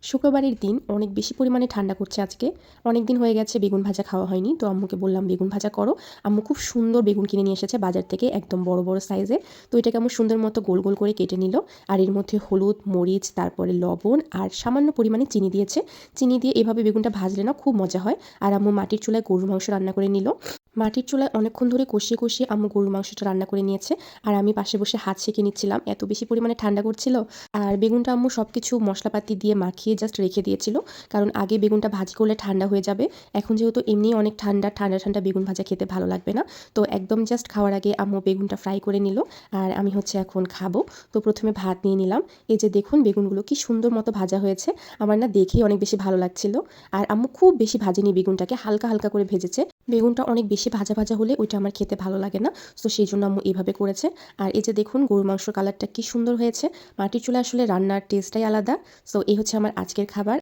শুক্রবারের দিন অনেক বেশি পরিমাণে ঠান্ডা করছে আজকে। অনেক দিন হয়ে গেছে বেগুন ভাজা খাওয়া হয়নি। তো আম্মুকে বললাম বেগুন ভাজা করো। আম্মু খুব সুন্দর বেগুন কিনে নিয়ে এসেছে বাজার থেকে, একদম বড় বড় সাইজের। তো এটাকে আম্মু সুন্দর মতো গোল গোল করে কেটে নিল। আর এর মধ্যে হলুদ, মরিচ, তারপরে লবণ আর সামান্য পরিমাণে চিনি দিয়েছে। চিনি দিয়ে এভাবে বেগুনটা ভাজলে না খুব মজা হয়। আর আম্মু মাটির চুলায় গরুর মাংস রান্না করে নিল। মাটির চুলায় অনেকক্ষণ ধরে কষিয়ে কষিয়ে আম্মু গরুর মাংসটা রান্না করে নিয়েছে। আর আমি পাশে বসে হাত সেঁকে নিচ্ছিলাম, এত বেশি পরিমাণে ঠান্ডা করছিল। আর বেগুনটা আম্মু সব কিছু মশলাপাতি দিয়ে মাখিয়ে জাস্ট রেখে দিয়েছিল, কারণ আগে বেগুনটা ভাজি করলে ঠান্ডা হয়ে যাবে। এখন যেহেতু এমনিই অনেক ঠান্ডা ঠান্ডা ঠান্ডা বেগুন ভাজা খেতে ভালো লাগবে না। তো একদম জাস্ট খাওয়ার আগে আম্মু বেগুনটা ফ্রাই করে নিল। আর আমি হচ্ছে এখন খাবো। তো প্রথমে ভাত নিয়ে নিলাম। এই যে দেখুন বেগুনগুলো কি সুন্দর মতো ভাজা হয়েছে। আমার না দেখেই অনেক বেশি ভালো লাগছিল। আর আম্মু খুব বেশি ভাজেনি বেগুনটাকে, হালকা হালকা করে ভেজেছে। বেগুনটা অনেক বেশি ভাজা ভাজা হলে ওইটা আমার খেতে ভালো লাগে না। তো সেই জন্য আম্মু এইভাবে করেছে। আর এই যে দেখুন গরুর মাংসর কালারটা কি সুন্দর হয়েছে। মাটির চুলায় আসলে রান্নার টেস্টটাই আলাদা। সো এই হচ্ছে আমার আজকের খাবার।